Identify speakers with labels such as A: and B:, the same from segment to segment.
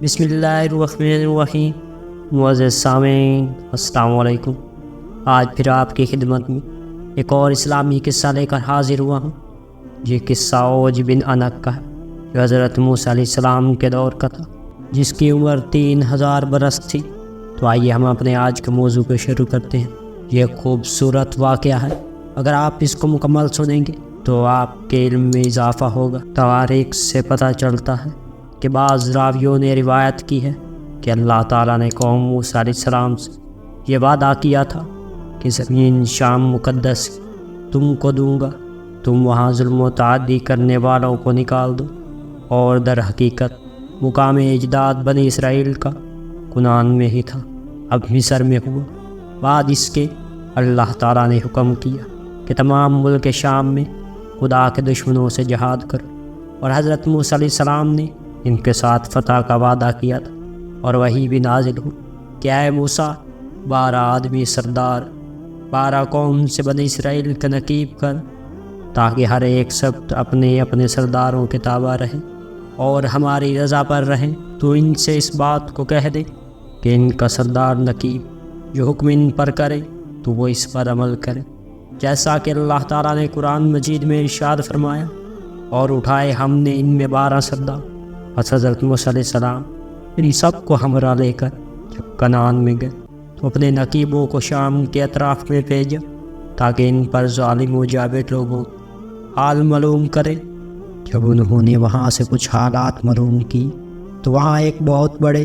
A: بسم اللہ الرحمن الرحیم۔ معزز سامعین السلام علیکم۔ آج پھر آپ کی خدمت میں ایک اور اسلامی قصہ لے کر حاضر ہوا ہوں۔ یہ قصہ اوج بن عنق کا ہے جو حضرت موسیٰ علیہ السلام کے دور کا تھا، جس کی عمر 3000 برس تھی۔ تو آئیے ہم اپنے آج کے موضوع پہ شروع کرتے ہیں۔ یہ ایک خوبصورت واقعہ ہے، اگر آپ اس کو مکمل سنیں گے تو آپ کے علم میں اضافہ ہوگا۔ تواریخ سے پتہ چلتا ہے کہ بعض راویوں نے روایت کی ہے کہ اللہ تعالیٰ نے قوم موسیٰ علیہ السلام سے یہ وعدہ کیا تھا کہ زمین شام مقدس تم کو دوں گا، تم وہاں ظلم و تعدی کرنے والوں کو نکال دو۔ اور در حقیقت مقام اجداد بنی اسرائیل کا کنعان میں ہی تھا، اب مصر میں ہوا۔ بعد اس کے اللہ تعالیٰ نے حکم کیا کہ تمام ملک شام میں خدا کے دشمنوں سے جہاد کرو، اور حضرت موسیٰ علیہ السلام نے ان کے ساتھ فتح کا وعدہ کیا تھا۔ اور وہی بھی نازل ہو کہ اے موسیٰ، 12 آدمی سردار 12 قوم سے بنی اسرائیل کا نقیب کر، تاکہ ہر ایک سبت اپنے اپنے سرداروں کے تابع رہیں اور ہماری رضا پر رہیں۔ تو ان سے اس بات کو کہہ دے کہ ان کا سردار نقیب جو حکم ان پر کرے تو وہ اس پر عمل کرے، جیسا کہ اللہ تعالیٰ نے قرآن مجید میں ارشاد فرمایا، اور اٹھائے ہم نے ان میں 12 سردار۔ پس حضرت موسیٰ علیہ السلام ان سب کو ہمراہ لے کر جب کنعان میں گئے تو اپنے نقیبوں کو شام کے اطراف میں بھیجا تاکہ ان پر ظالم و جابر لوگوں حال معلوم کرے۔ جب انہوں نے وہاں سے کچھ حالات معلوم کی تو وہاں ایک بہت بڑے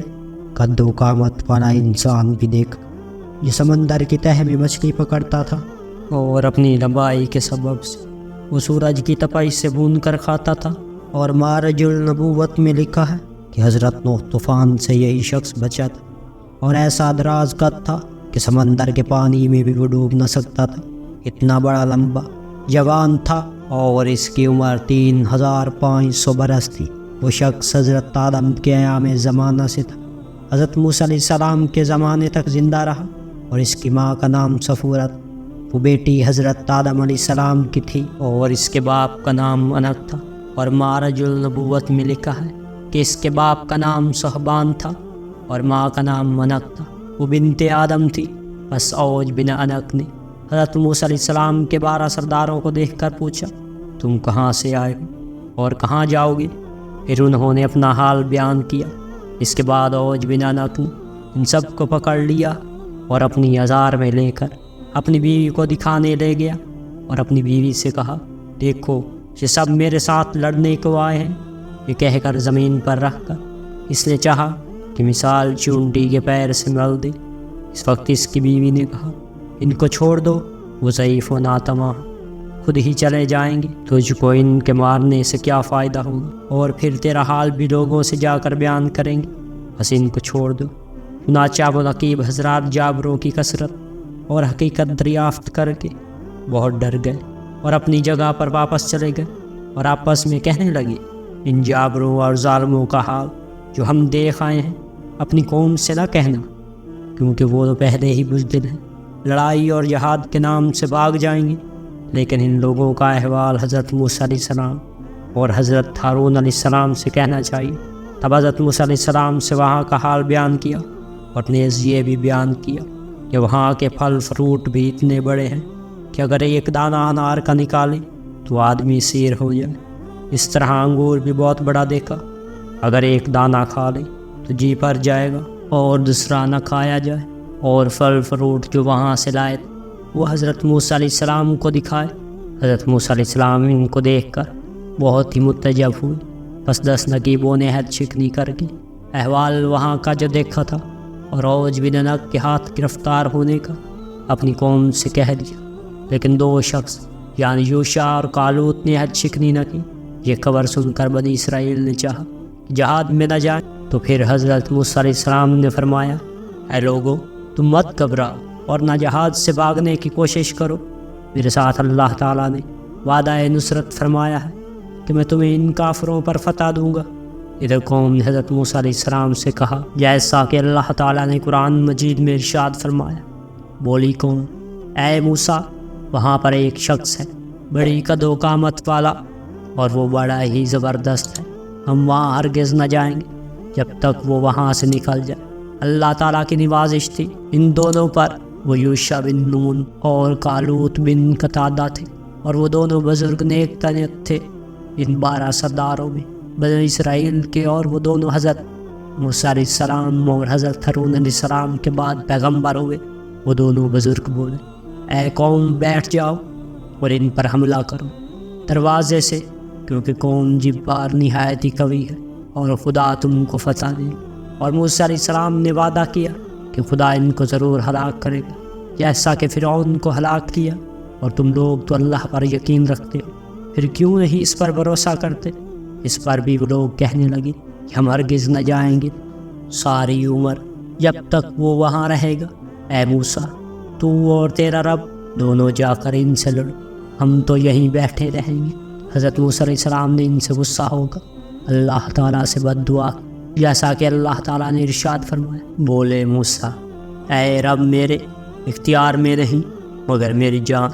A: قد و قامت والا انسان بھی دیکھا، جو سمندر کی تہہ میں مچھلی پکڑتا تھا اور اپنی لمبائی کے سبب سے وہ سورج کی تپش سے بھون کر کھاتا تھا۔ اور مارج النبوت میں لکھا ہے کہ حضرت نوح طوفان سے یہی شخص بچا تھا، اور ایسا دراز قد تھا کہ سمندر کے پانی میں بھی وہ ڈوب نہ سکتا تھا، اتنا بڑا لمبا جوان تھا، اور اس کی عمر 3500 برس تھی۔ وہ شخص حضرت آدم کے ایام زمانہ سے تھا، حضرت موسیٰ علیہ السلام کے زمانے تک زندہ رہا، اور اس کی ماں کا نام صفورت، وہ بیٹی حضرت آدم علیہ السلام کی تھی، اور اس کے باپ کا نام عنق تھا۔ اور مارج النبوت میں لکھا ہے کہ اس کے باپ کا نام صہبان تھا اور ماں کا نام عنق تھا، وہ بنت آدم تھی۔ بس اوج بن عنق نے حضرت موسیٰ علیہ السلام کے 12 سرداروں کو دیکھ کر پوچھا، تم کہاں سے آئے ہو اور کہاں جاؤ گے؟ پھر انہوں نے اپنا حال بیان کیا۔ اس کے بعد اوج بن عنق نے ان سب کو پکڑ لیا اور اپنی ہزار میں لے کر اپنی بیوی کو دکھانے لے گیا، اور اپنی بیوی سے کہا، دیکھو یہ سب میرے ساتھ لڑنے کو آئے ہیں۔ یہ کہہ کر زمین پر رکھ کر اس نے چاہا کہ مثال چونٹی کے پیر سے مل دے۔ اس وقت اس کی بیوی نے کہا، ان کو چھوڑ دو، وہ ضعیف و ناتواں خود ہی چلے جائیں گے، تجھ کو ان کے مارنے سے کیا فائدہ ہوگا، اور پھر تیرا حال بھی لوگوں سے جا کر بیان کریں گے، بس ان کو چھوڑ دو۔ چنانچہ وہ نقیب حضرات جابروں کی کثرت اور حقیقت دریافت کر کے بہت ڈر گئے اور اپنی جگہ پر واپس چلے گئے، اور آپس میں کہنے لگے، ان جابروں اور ظالموں کا حال جو ہم دیکھ آئے ہیں اپنی قوم سے نہ کہنا، کیونکہ وہ تو پہلے ہی بزدل ہیں، لڑائی اور جہاد کے نام سے بھاگ جائیں گے۔ لیکن ان لوگوں کا احوال حضرت موسیٰ علیہ السلام اور حضرت ہارون علیہ السلام سے کہنا چاہیے۔ تب حضرت موسیٰ علیہ السلام سے وہاں کا حال بیان کیا، اور نیز یہ بھی بیان کیا کہ وہاں کے پھل فروٹ بھی اتنے بڑے ہیں کہ اگر ایک دانہ انار کا نکالے تو آدمی سیر ہو جائے۔ اس طرح انگور بھی بہت بڑا دیکھا، اگر ایک دانہ کھا لے تو جی پر جائے گا اور دوسرا نہ کھایا جائے۔ اور پھل فروٹ جو وہاں سے لائے وہ حضرت موسیٰ علیہ السلام کو دکھائے۔ حضرت موسیٰ علیہ السلام ان کو دیکھ کر بہت ہی متعجب ہوئے، بس 10 نقیبوں نے عہد شکنی کر کے احوال وہاں کا جو دیکھا تھا اور اوج بن عنق کے ہاتھ گرفتار ہونے کا اپنی قوم سے کہہ دیا۔ لیکن 2 شخص یعنی یوشع اور کالوت نے عہد شکنی نہ کی۔ یہ خبر سن کر بنی اسرائیل نے چاہا کہ جہاد میں نہ جائیں، تو پھر حضرت موسیٰ علیہ السلام نے فرمایا، اے لوگو، تم مت گھبراؤ اور نہ جہاد سے بھاگنے کی کوشش کرو، میرے ساتھ اللہ تعالیٰ نے وعدہ نصرت فرمایا ہے کہ میں تمہیں ان کافروں پر فتح دوں گا۔ ادھر قوم نے حضرت موسیٰ علیہ السلام سے کہا، جیسا کہ اللہ تعالیٰ نے قرآن مجید میں ارشاد فرمایا۔ بولی قوم، اے موسیٰ، وہاں پر ایک شخص ہے بڑی قد و قامت والا، اور وہ بڑا ہی زبردست ہے، ہم وہاں ہرگز نہ جائیں گے۔ جب تک وہ وہاں سے نکل جائے۔ اللہ تعالیٰ کی نوازش تھی ان دونوں پر، وہ یوشع بن نون اور کالوت بن قتادہ تھے، اور وہ دونوں بزرگ نیک طبیعت تھے۔ ان 12 سرداروں میں بنی اسرائیل کے، اور وہ دونوں حضرت موسیٰ علیہ السلام اور حضرت ہارون علیہ السلام کے بعد پیغمبر ہوئے۔ وہ دونوں بزرگ بولے، اے قوم بیٹھ جاؤ اور ان پر حملہ کرو دروازے سے، کیونکہ قوم جبار نہایت ہی قوی ہے اور خدا تم کو فتح دے۔ اور موسیٰ علیہ السلام نے وعدہ کیا کہ خدا ان کو ضرور ہلاک کرے گا، جیسا کہ فرعون کو ہلاک کیا، اور تم لوگ تو اللہ پر یقین رکھتے ہو، پھر کیوں نہیں اس پر بھروسہ کرتے؟ اس پر بھی وہ لوگ کہنے لگے کہ ہم ہرگز نہ جائیں گے ساری عمر جب تک وہ وہاں رہے گا۔ اے موسیٰ، تو اور تیرا رب دونوں جا کر ان سے لڑو، ہم تو یہیں بیٹھے رہیں گے۔ حضرت موسیٰ علیہ السلام نے ان سے غصہ ہوگا اللہ تعالیٰ سے بد دعا، جیسا کہ اللہ تعالیٰ نے ارشاد فرمایا، بولے موسیٰ، اے رب میرے، اختیار میں نہیں مگر میری جان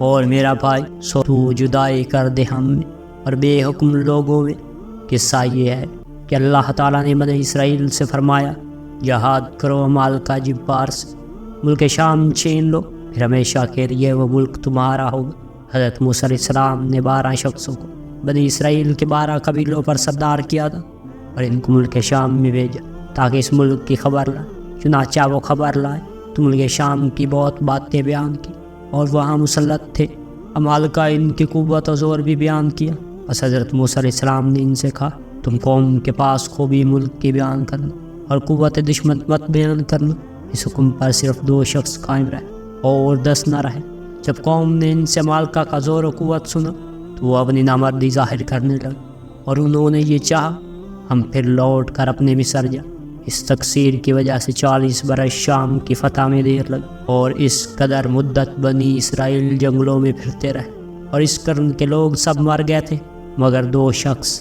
A: اور میرا بھائی، سو تو جدائی کر دے ہم میں اور بے حکم لوگوں میں۔ قصہ یہ ہے کہ اللہ تعالیٰ نے بنی اسرائیل سے فرمایا، جہاد کرو عمالقہ جبار سے، ملک شام چھین لو، پھر ہمیشہ کے لیے وہ ملک تمہارا ہوگا۔ حضرت موسیٰ علیہ السلام نے 12 شخصوں کو بنی اسرائیل کے 12 قبیلوں پر سردار کیا تھا اور ان کو ملک شام میں بھیجا تاکہ اس ملک کی خبر لائے۔ چنانچہ وہ خبر لائے تو ملک شام کی بہت باتیں بیان کی، اور وہاں مسلط تھے عمالقہ، ان کی قوت و زور بھی بیان کیا۔ بس حضرت موسیٰ علیہ السلام نے ان سے کہا، تم قوم کے پاس خوبی ملک کی بیان کرنا اور قوت دشمن مت بیان کرنا۔ اس حکم پر صرف 2 شخص قائم رہے اور 10 نہ رہے۔ جب قوم نے ان سے عمالقہ کا زور و قوت سنا تو وہ اپنی نامردی ظاہر کرنے لگے، اور انہوں نے یہ چاہا ہم پھر لوٹ کر اپنے مصر جائیں۔ اس تقصیر کی وجہ سے 40 برس شام کی فتح میں دیر لگی، اور اس قدر مدت بنی اسرائیل جنگلوں میں پھرتے رہے، اور اس قرن کے لوگ سب مر گئے تھے مگر 2 شخص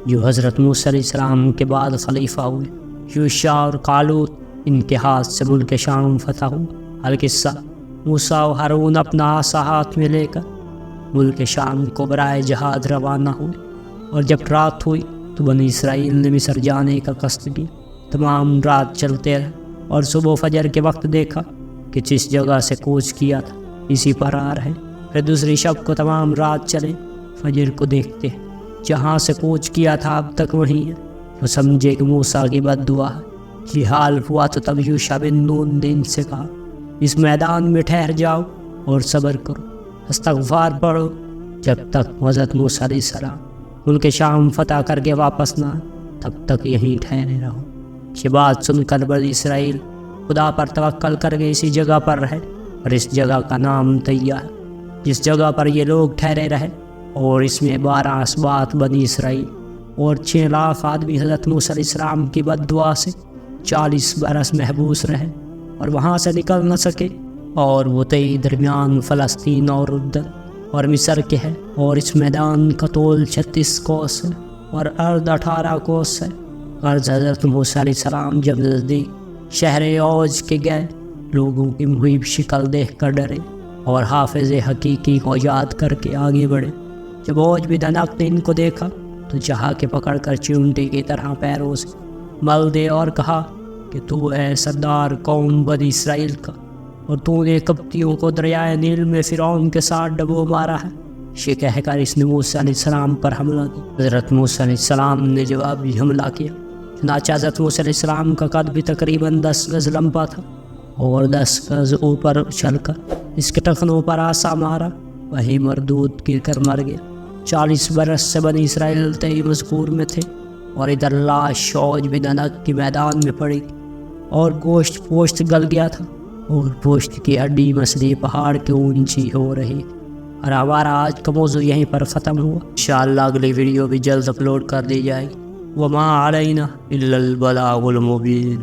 A: جو حضرت موسیٰ علیہ السلام کے بعد خلیفہ ہوئے، یوشع اور کالوت۔ ان کے ہاتھ سے ملک شام فتح ہوا۔ القصہ، موسیٰ و ہارون اپنا عصا ہاتھ میں لے کر ملک شام کو برائے جہاد روانہ ہوئے، اور جب رات ہوئی تو بنی اسرائیل نے مصر جانے کا قصد کیا۔ تمام رات چلتے رہے، اور صبح فجر کے وقت دیکھا کہ جس جگہ سے کوچ کیا تھا اسی پر آ رہے۔ پھر دوسری شب کو تمام رات چلے، فجر کو دیکھتے جہاں سے کوچ کیا تھا اب تک وہیں ہے۔ وہ سمجھے کہ موسیٰ کی بد دعا ہے۔ یہ حال ہوا تو تب یوشع بن نون نے ان سے کہا، اس میدان میں ٹھہر جاؤ اور صبر کرو، استغفار پڑھو، جب تک حضرت موسیٰ علیہ السلام ملک شام فتح کر کے واپس نہ آئے، تب تک یہیں ٹھہرے رہو۔ یہ بات سن کر بنی اسرائیل خدا پر توکل کر کے اسی جگہ پر رہے، اور اس جگہ کا نام طیہ ہے، جس جگہ پر یہ لوگ ٹھہرے رہے، اور اس میں 12 اسباط بنی اسرائیل اور 6 لاکھ آدمی حضرت موسیٰ علیہ السلام کی بد دعا سے 40 برس محبوس رہے اور وہاں سے نکل نہ سکے۔ اور وہ تئی درمیان فلسطین اور اردن اور مصر کے ہے، اور اس میدان کا طول 36 کوس ہے اور عرض 18 کوس ہے۔ عرض حضرت موسیٰ علیہ السلام جب نزدیک شہر اوج کے گئے، لوگوں کی محیب شکل دیکھ کر ڈرے اور حافظ حقیقی کو یاد کر کے آگے بڑھے۔ جب اوج بھی دھنک نے ان کو دیکھا تو چاہا کہ پکڑ کر چیونٹی کی طرح پیروں سے مل دے، اور کہا کہ تو ہے سردار قوم بنی اسرائیل کا، اور تو نے قبطیوں کو دریائے نیل میں فرعون کے ساتھ ڈبو مارا ہے۔ یہ کہہ کر اس نے موسیٰ علیہ السلام پر حملہ کیا۔ حضرت موسیٰ علیہ السلام نے جوابی حملہ کیا۔ چنانچہ حضرت موسیٰ علیہ السلام کا قد بھی تقریباً 10 گز لمبا تھا، اور 10 گز اوپر اچھل کر اس کے ٹخنوں پر آسا مارا، وہی مردود گر کر مر گیا۔ 40 برس سے بنی اسرائیل تئی مذکور میں تھے، اور ادھر لاش اوج بھی دھنک کی میدان میں پڑی، اور گوشت پوشت گل گیا تھا، اور گوشت کی ہڈی مچھلی پہاڑ کے اونچی ہو رہی۔ اور ہمارا آج کا موضوع یہیں پر ختم ہوا۔ انشاءاللہ اگلی ویڈیو بھی جلد اپلوڈ کر دی جائے گی۔ وما علینا الا البلاغ المبین۔